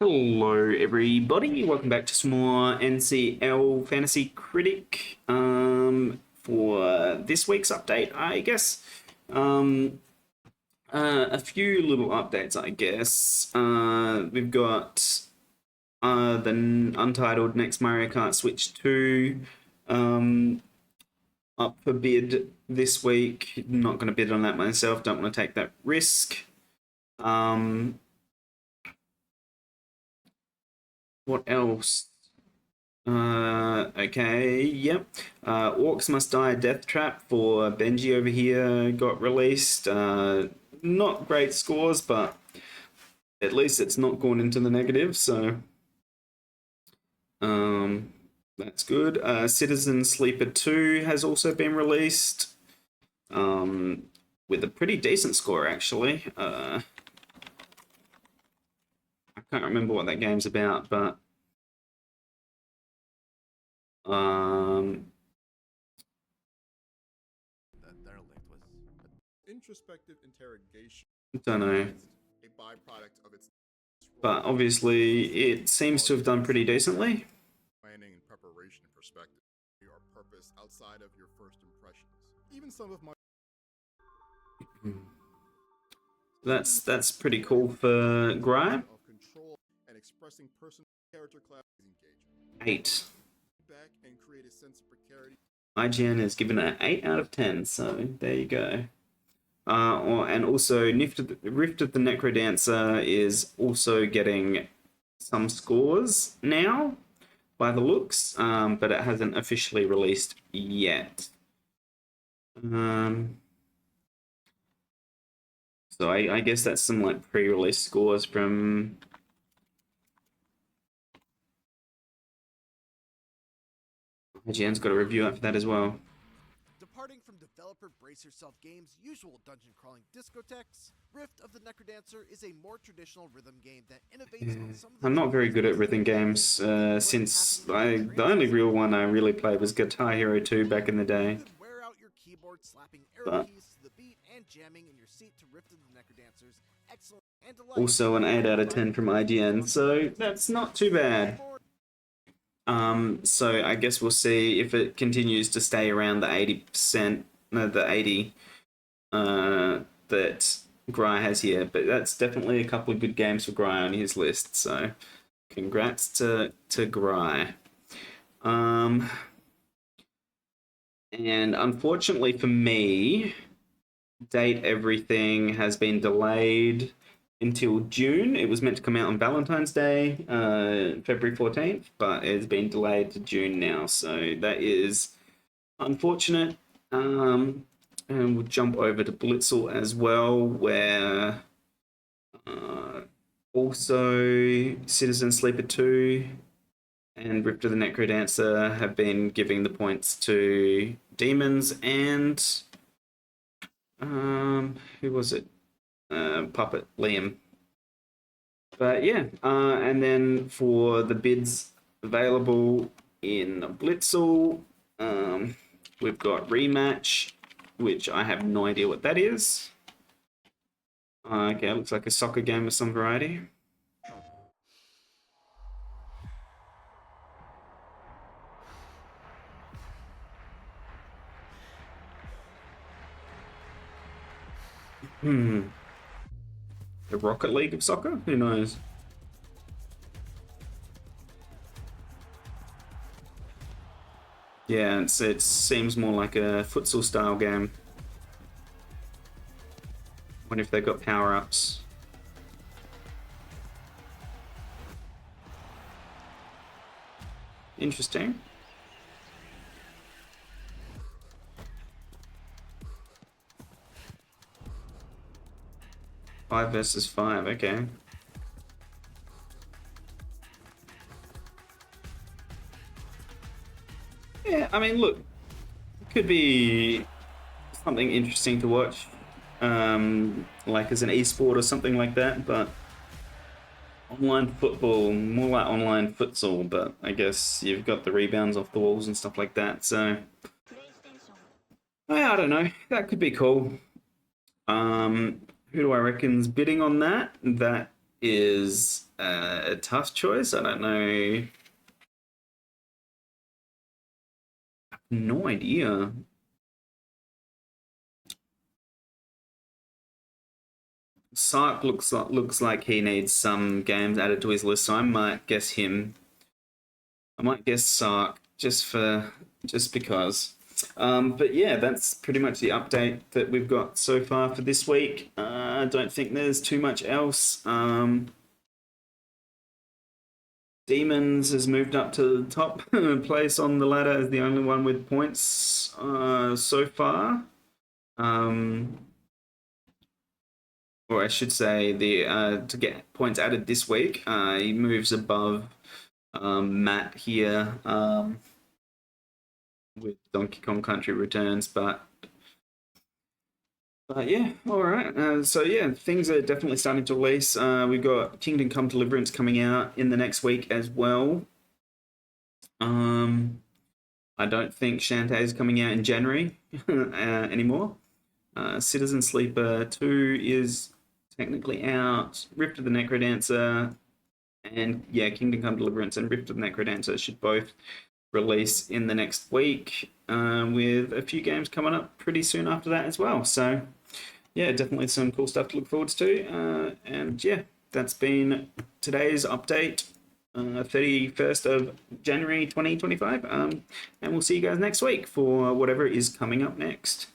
Hello, everybody. Welcome back to some more NCL Fantasy Critic. For this week's update, I guess. A few little updates, I guess. We've got the Untitled Next Mario Kart Switch 2 up for bid this week. Not going to bid on that myself. Don't want to take that risk. What else? Okay, yep. Orcs Must Die Death Trap for Benji over here got released. Not great scores, but at least it's not gone into the negative, so that's good. Citizen Sleeper 2 has also been released. With a pretty decent score, actually. I can't remember what that game's about, but introspective interrogation. don't know. A byproduct of its But obviously, it seems to have done pretty decently. planning and preparation and perspective. Your purpose outside of your first impressions. Even some of my That's pretty cool for Grime. of control and expressing personal character class is engaging. 8. Back and create a sense of precarity. IGN has given it an 8 out of 10, so there you go. And also, Rift of the Necrodancer is also getting some scores now, by the looks, but it hasn't officially released yet. So I guess that's some like pre-release scores from IGN's got a review up for that as well. Departing from developer Brace Yourself Games' usual dungeon crawling discotheques, Rift of the Necrodancer is a more traditional rhythm game that innovates on some of the I'm not very good at rhythm games, since the only real one I really played was Guitar Hero 2 back in the day. You could wear out your keyboard slapping arrow But keys to the beat and jamming in your seat to Rift of the Necrodancer's excellent and delightful. Also an 8 out of 10 from IGN, so that's not too bad. So I guess we'll see if it continues to stay around the 80%, no, the 80 that Gry has here. But that's definitely a couple of good games for Gry on his list. So congrats to Gry. And unfortunately for me, Date Everything has been delayed until June. It was meant to come out on Valentine's Day, February 14th, but it's been delayed to June now, so that is unfortunate. And we'll jump over to Blitzel as well, where also Citizen Sleeper 2 and Rift of the Necrodancer have been giving the points to Demons and who was it? Puppet Liam. But yeah, and then for the bids available in Blitzel, we've got Rematch, which I have no idea what that is. Okay, looks like a soccer game of some variety. The Rocket League of soccer? Who knows? Yeah, it seems more like a futsal style game. Wonder if they've got power-ups. Interesting. 5 versus 5, okay. Yeah, I mean, look, it could be something interesting to watch, like as an esport or something like that, but online football, more like online futsal, but I guess you've got the rebounds off the walls and stuff like that, so I don't know, that could be cool. Who do I reckon's bidding on that? That is a tough choice. I don't know. No idea. Sark looks like he needs some games added to his list, so I might guess him. I might guess Sark just because. But yeah, that's pretty much the update that we've got so far for this week. I don't think there's too much else. Demons has moved up to the top place on the ladder as the only one with points so far. Or I should say, to get points added this week, he moves above Matt here with Donkey Kong Country Returns, but yeah, all right. So yeah, things are definitely starting to release. We've got Kingdom Come Deliverance coming out in the next week as well. I don't think Shantae is coming out in January anymore. Citizen Sleeper 2 is technically out. Rift of the Necrodancer and yeah, Kingdom Come Deliverance and Rift of the Necrodancer should both release in the next week, with a few games coming up pretty soon after that as well. So yeah, definitely some cool stuff to look forward to. And yeah, that's been today's update, 31st of January 2025. And we'll see you guys next week for whatever is coming up next.